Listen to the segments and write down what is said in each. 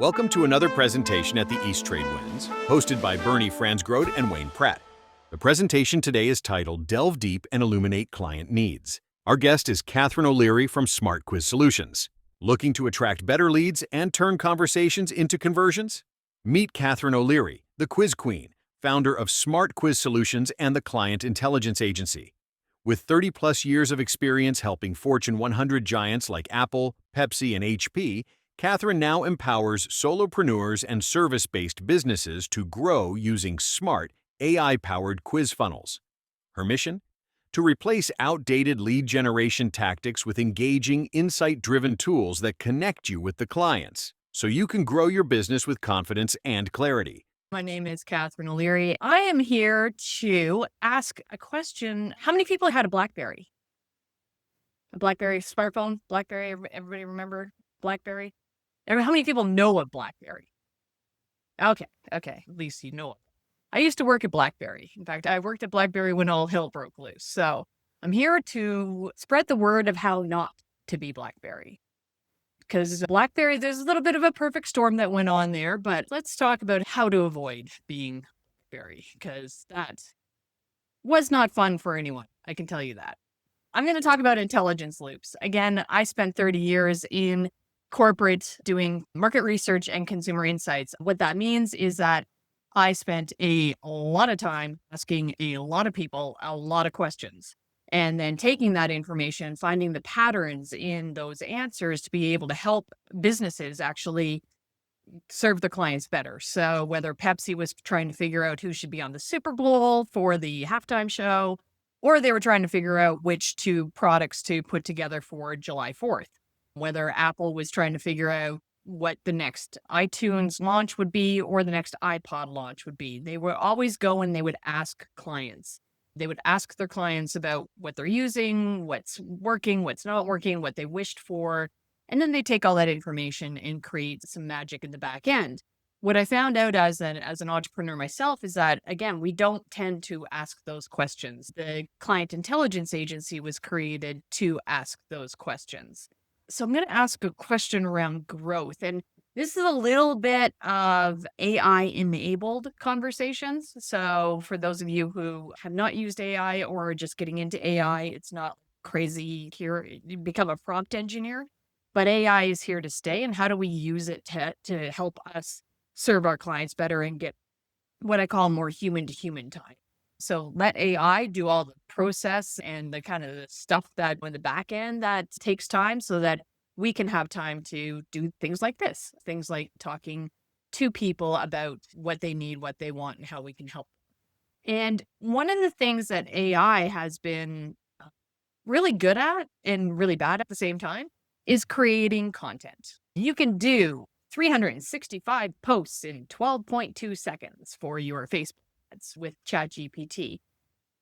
Welcome to another presentation at the East Trade Winds, hosted by Bernie Franzgrote and Wayne Pratt. The presentation today is titled Delve Deep and Illuminate Client Needs. Our guest is Catharine O'Leary from Smart Quiz Solutions. Looking to attract better leads and turn conversations into conversions? Meet Catharine O'Leary, the Quiz Queen, founder of Smart Quiz Solutions and the Client Intelligence Agency. With 30-plus years of experience helping Fortune 100 giants like Apple, Pepsi, and HP, Catharine now empowers solopreneurs and service-based businesses to grow using smart, AI-powered quiz funnels. Her mission? To replace outdated lead generation tactics with engaging, insight-driven tools that connect you with the clients, so you can grow your business with confidence and clarity. My name is Catharine O'Leary. I am here to ask a question. How many people had a BlackBerry? A BlackBerry smartphone? BlackBerry, everybody remember BlackBerry? How many people know a BlackBerry? Okay. At least you know it. I used to work at BlackBerry. In fact, I worked at BlackBerry when all hell broke loose. So I'm here to spread the word of how not to be BlackBerry. Because BlackBerry, there's a little bit of a perfect storm that went on there, but let's talk about how to avoid being BlackBerry, because that was not fun for anyone. I can tell you that. I'm going to talk about intelligence loops. Again, I spent 30 years in corporate doing market research and consumer insights. What that means is that I spent a lot of time asking a lot of people a lot of questions, and then taking that information, finding the patterns in those answers to be able to help businesses actually serve the clients better. So whether Pepsi was trying to figure out who should be on the Super Bowl for the halftime show, or they were trying to figure out which two products to put together for July 4th, whether Apple was trying to figure out what the next iTunes launch would be or the next iPod launch would be. They would always go and they would ask clients. They would ask their clients about what they're using, what's working, what's not working, what they wished for. And then they take all that information and create some magic in the back end. What I found out as an entrepreneur myself is that, again, we don't tend to ask those questions. The Client Intelligence Agency was created to ask those questions. So I'm going to ask a question around growth. And this is a little bit of AI-enabled conversations. So for those of you who have not used AI or are just getting into AI, it's not crazy here. You become a prompt engineer, but AI is here to stay. And how do we use it to help us serve our clients better and get what I call more human-to-human time? So let AI do all the process and the kind of the stuff that on the back end that takes time, so that we can have time to do things like this, things like talking to people about what they need, what they want, and how we can help. And one of the things that AI has been really good at and really bad at the same time is creating content. You can do 365 posts in 12.2 seconds for your Facebook ads with ChatGPT.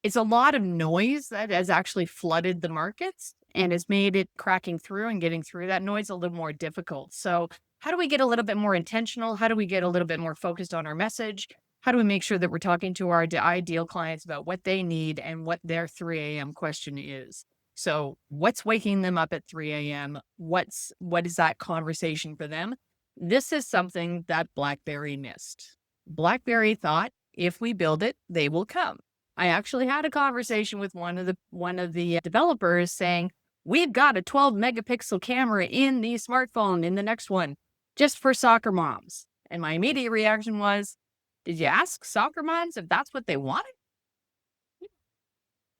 It's a lot of noise that has actually flooded the markets and has made it cracking through and getting through that noise a little more difficult. So how do we get a little bit more intentional? How do we get a little bit more focused on our message? How do we make sure that we're talking to our ideal clients about what they need and what their 3 a.m. question is? So what's waking them up at 3 a.m.? What is that conversation for them? This is something that BlackBerry missed. BlackBerry thought, if we build it, they will come. I actually had a conversation with one of the developers saying, we've got a 12 megapixel camera in the smartphone in the next one, just for soccer moms. And my immediate reaction was, did you ask soccer moms if that's what they wanted?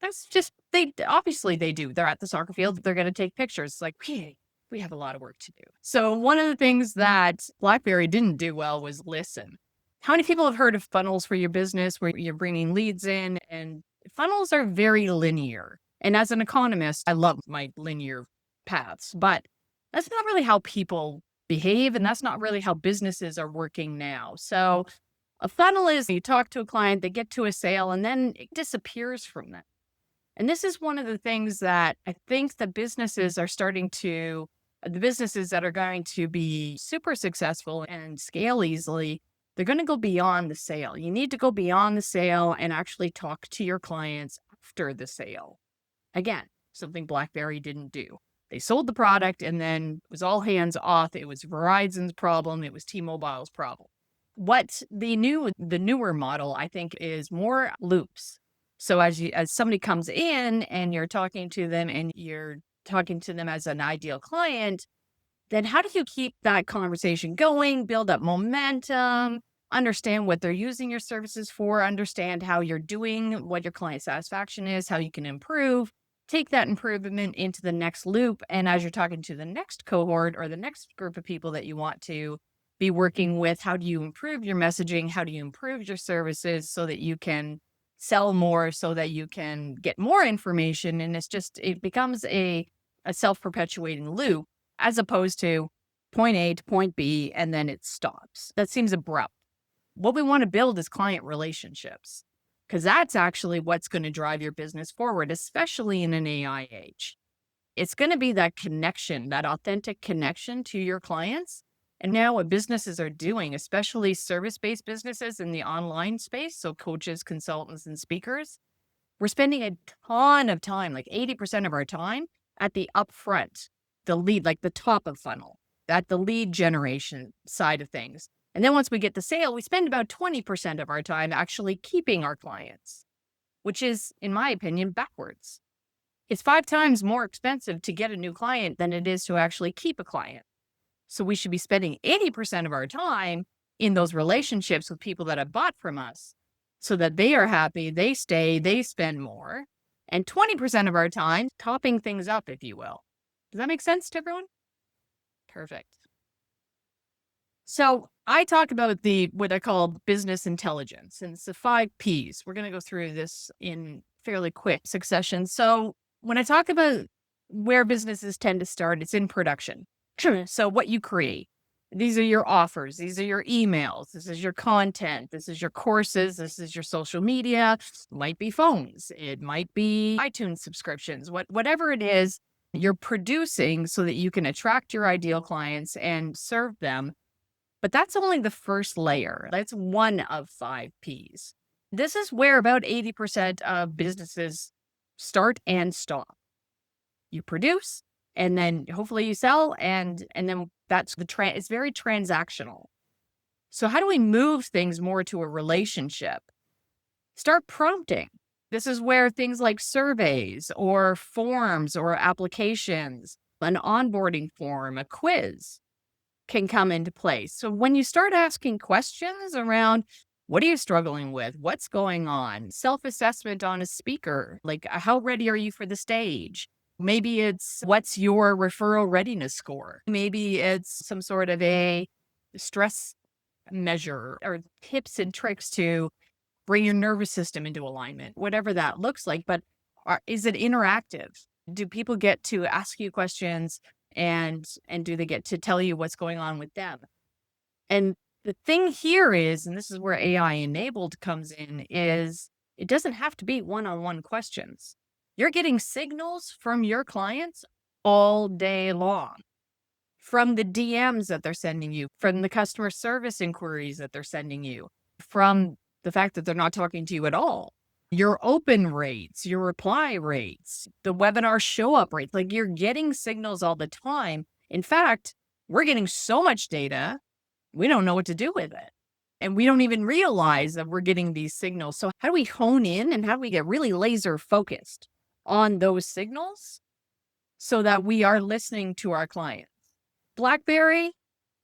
That's just, obviously they do. They're at the soccer field. They're going to take pictures. It's like, hey, we have a lot of work to do. So one of the things that BlackBerry didn't do well was listen. How many people have heard of funnels for your business where you're bringing leads in? And funnels are very linear. And as an economist, I love my linear paths, but that's not really how people behave. And that's not really how businesses are working now. So a funnel is you talk to a client, they get to a sale, and then it disappears from them. And this is one of the things that I think the businesses that are going to be super successful and scale easily, they're going to go beyond the sale. You need to go beyond the sale and actually talk to your clients after the sale. Again, something BlackBerry didn't do. They sold the product and then it was all hands off. It was Verizon's problem. It was T-Mobile's problem. What the newer model, I think, is more loops. So as somebody comes in and you're talking to them and you're talking to them as an ideal client, then how do you keep that conversation going, build up momentum, understand what they're using your services for, understand how you're doing, what your client satisfaction is, how you can improve, take that improvement into the next loop. And as you're talking to the next cohort or the next group of people that you want to be working with, how do you improve your messaging? How do you improve your services so that you can sell more, so that you can get more information? And it becomes a self-perpetuating loop as opposed to point A to point B and then it stops. That seems abrupt. What we want to build is client relationships, because that's actually what's going to drive your business forward, especially in an AI age. It's going to be that connection, that authentic connection to your clients. And now what businesses are doing, especially service-based businesses in the online space, so coaches, consultants, and speakers, we're spending a ton of time, like 80% of our time, at the upfront, the lead, like the top of funnel, at the lead generation side of things. And then once we get the sale, we spend about 20% of our time actually keeping our clients, which is, in my opinion, backwards. It's 5 times more expensive to get a new client than it is to actually keep a client. So we should be spending 80% of our time in those relationships with people that have bought from us so that they are happy, they stay, they spend more, and 20% of our time topping things up, if you will. Does that make sense to everyone? Perfect. So I talk about what I call business intelligence, and it's the 5 Ps. We're going to go through this in fairly quick succession. So when I talk about where businesses tend to start, it's in production. So what you create, these are your offers, these are your emails, this is your content, this is your courses, this is your social media, it might be phones, it might be iTunes subscriptions, whatever it is you're producing so that you can attract your ideal clients and serve them. But that's only the first layer. That's one of 5 Ps. This is where about 80% of businesses start and stop. You produce, and then hopefully you sell, and then that's it's very transactional. So how do we move things more to a relationship? Start prompting. This is where things like surveys or forms or applications, an onboarding form, a quiz can come into place. So when you start asking questions around what are you struggling with? What's going on? Self-assessment on a speaker, like how ready are you for the stage? Maybe it's what's your referral readiness score? Maybe it's some sort of a stress measure or tips and tricks to bring your nervous system into alignment, whatever that looks like. But is it interactive? Do people get to ask you questions and do they get to tell you what's going on with them? And the thing here is, and this is where AI enabled comes in, is it doesn't have to be one-on-one questions. You're getting signals from your clients all day long, from the DMs that they're sending you, from the customer service inquiries that they're sending you, from the fact that they're not talking to you at all, your open rates, your reply rates, the webinar show up rates, like you're getting signals all the time. In fact, we're getting so much data, we don't know what to do with it. And we don't even realize that we're getting these signals. So how do we hone in and how do we get really laser focused on those signals so that we are listening to our clients? BlackBerry,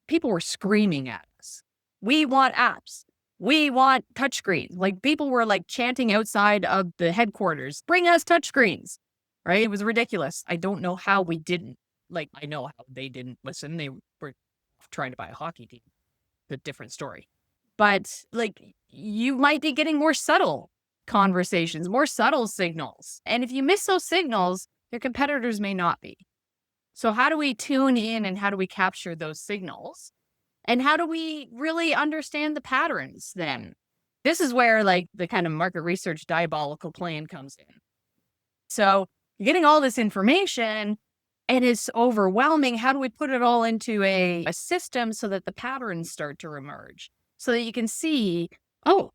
people were screaming at us. We want apps. We want touchscreens. Like people were like chanting outside of the headquarters, bring us touchscreens, right? It was ridiculous. I don't know how we didn't. Like, I know how they didn't listen. They were trying to buy a hockey team. A different story. But like, you might be getting more subtle conversations, more subtle signals. And if you miss those signals, your competitors may not be. So how do we tune in and how do we capture those signals? And how do we really understand the patterns then? This is where like the kind of market research diabolical plan comes in. So you're getting all this information and it's overwhelming. How do we put it all into a system so that the patterns start to emerge? So that you can see, oh,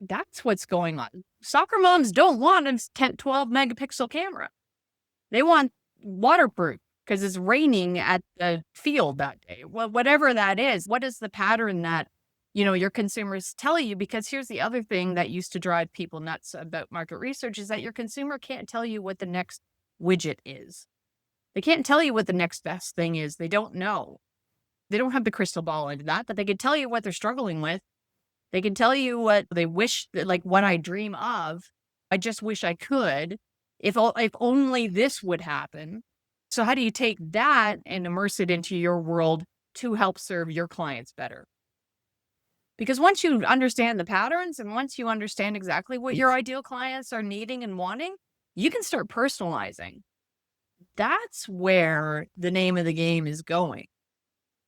that's what's going on. Soccer moms don't want a 10, 12 megapixel camera. They want waterproof because it's raining at the field that day. Well, whatever that is, what is the pattern that, your consumers tell you? Because here's the other thing that used to drive people nuts about market research is that your consumer can't tell you what the next widget is. They can't tell you what the next best thing is. They don't know. They don't have the crystal ball into that, but they can tell you what they're struggling with. They can tell you what they wish, like what I dream of. I just wish I could. If only this would happen. So how do you take that and immerse it into your world to help serve your clients better? Because once you understand the patterns and once you understand exactly what your ideal clients are needing and wanting, you can start personalizing. That's where the name of the game is going,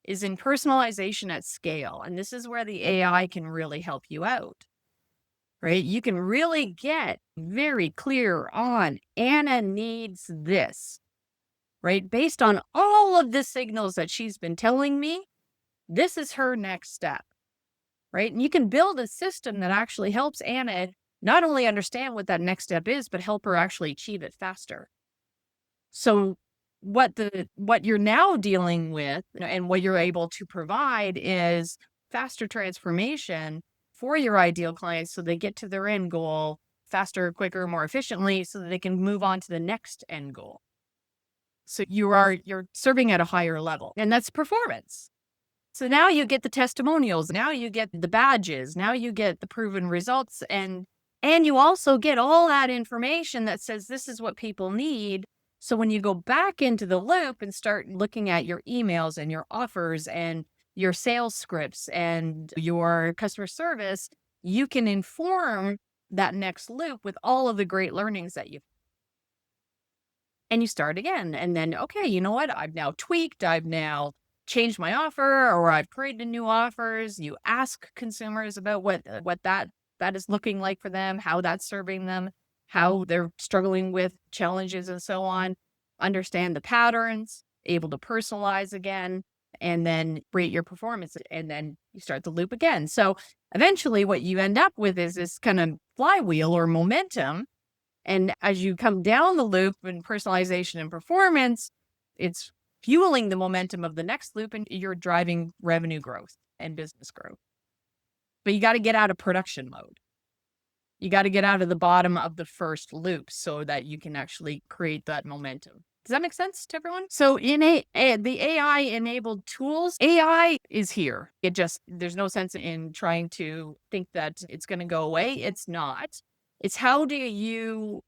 is in personalization at scale. And this is where the AI can really help you out, right? You can really get very clear on Anna needs this, right? Based on all of the signals that she's been telling me, this is her next step, right? And you can build a system that actually helps Anna not only understand what that next step is, but help her actually achieve it faster. So what you're now dealing with and what you're able to provide is faster transformation for your ideal clients so they get to their end goal faster, quicker, more efficiently so that they can move on to the next end goal. So you're serving at a higher level, and that's performance. So now you get the testimonials, now you get the badges, now you get the proven results, and you also get all that information that says this is what people need. So when you go back into the loop and start looking at your emails and your offers and your sales scripts and your customer service, you can inform that next loop with all of the great learnings that you've. And you start again. And then, okay, you know what? I've now tweaked. I've now changed my offer, or I've created new offers. You ask consumers about what that is looking like for them, how that's serving them, how they're struggling with challenges and so on. Understand the patterns, able to personalize again, and then rate your performance. And then you start the loop again. So eventually what you end up with is this kind of flywheel or momentum. And as you come down the loop in personalization and performance, it's fueling the momentum of the next loop and you're driving revenue growth and business growth. But you got to get out of production mode. You got to get out of the bottom of the first loop so that you can actually create that momentum. Does that make sense to everyone? So in the AI enabled tools, AI is here. There's no sense in trying to think that it's going to go away. It's not. It's how do you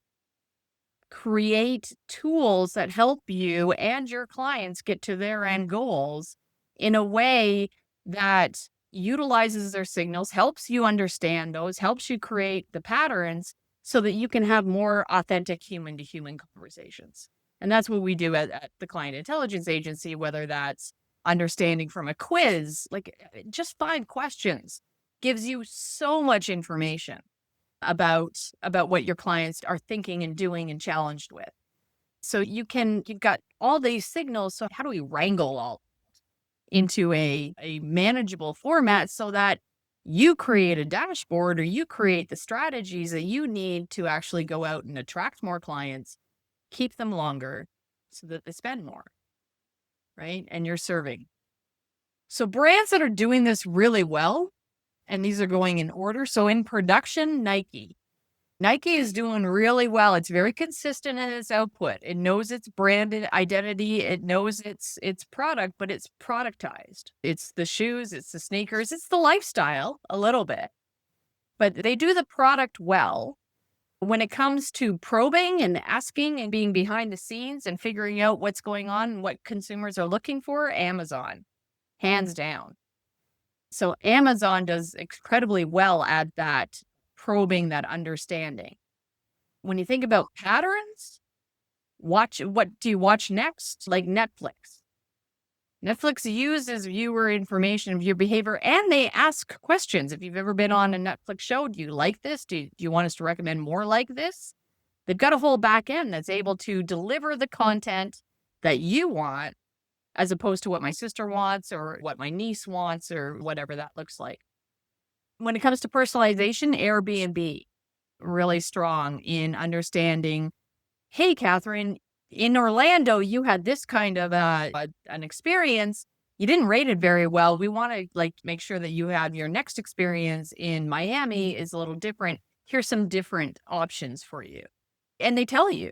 create tools that help you and your clients get to their end goals in a way that utilizes their signals, helps you understand those, helps you create the patterns so that you can have more authentic human to human conversations. And that's what we do at the Client Intelligence Agency, whether that's understanding from a quiz, like just 5 questions gives you so much information about what your clients are thinking and doing and challenged with. So you've got all these signals. So how do we wrangle all into a manageable format so that you create a dashboard or you create the strategies that you need to actually go out and attract more clients, keep them longer so that they spend more, right? And you're serving. So brands that are doing this really well, and these are going in order. So in production, Nike is doing really well. It's very consistent in its output. It knows its brand identity. It knows its product, but it's productized. It's the shoes, it's the sneakers, it's the lifestyle a little bit. But they do the product well. When it comes to probing and asking and being behind the scenes and figuring out what's going on and what consumers are looking for, Amazon, hands down. So Amazon does incredibly well at that, probing, that understanding. When you think about patterns, what do you watch next? Like Netflix. Netflix uses viewer information, viewer behavior, and they ask questions. If you've ever been on a Netflix show, do you like this? Do you want us to recommend more like this? They've got a whole back end that's able to deliver the content that you want, as opposed to what my sister wants or what my niece wants or whatever that looks like. When it comes to personalization, Airbnb, really strong in understanding, hey, Catherine, in Orlando, you had this kind of an experience. You didn't rate it very well. We want to like make sure that you have your next experience in Miami is a little different. Here's some different options for you. And they tell you.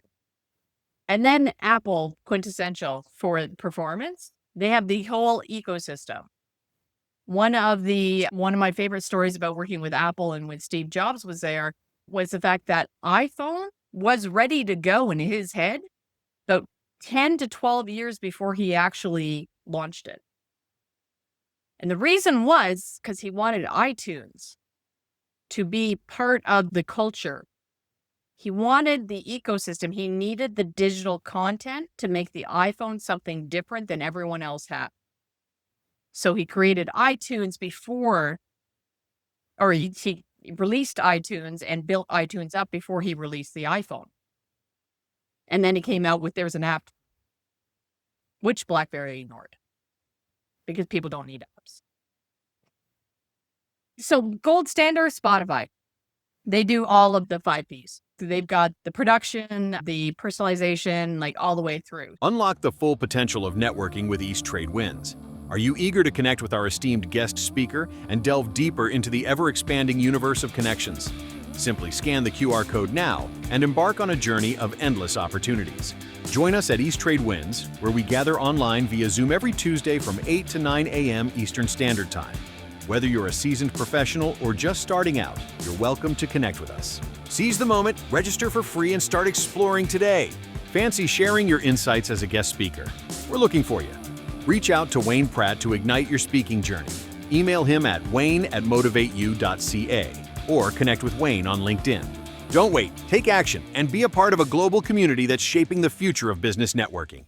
And then Apple, quintessential for performance, they have the whole ecosystem. One of my favorite stories about working with Apple and with Steve Jobs was the fact that iPhone was ready to go in his head about 10 to 12 years before he actually launched it. And the reason was because he wanted iTunes to be part of the culture. He wanted the ecosystem. He needed the digital content to make the iPhone something different than everyone else had. So he created iTunes he released iTunes and built iTunes up before he released the iPhone. And then he came out with there's an app, which BlackBerry ignored because people don't need apps. So gold standard, Spotify. They do all of the 5 Ps. They've got the production, the personalization, like all the way through. Unlock the full potential of networking with East Trade Winds. Are you eager to connect with our esteemed guest speaker and delve deeper into the ever-expanding universe of connections? Simply scan the QR code now and embark on a journey of endless opportunities. Join us at East Trade Winds, where we gather online via Zoom every Tuesday from 8 to 9 a.m. Eastern Standard Time. Whether you're a seasoned professional or just starting out, you're welcome to connect with us. Seize the moment, register for free, and start exploring today. Fancy sharing your insights as a guest speaker? We're looking for you. Reach out to Wayne Pratt to ignite your speaking journey. Email him at wayne@motivateyou.ca or connect with Wayne on LinkedIn. Don't wait, take action, and be a part of a global community that's shaping the future of business networking.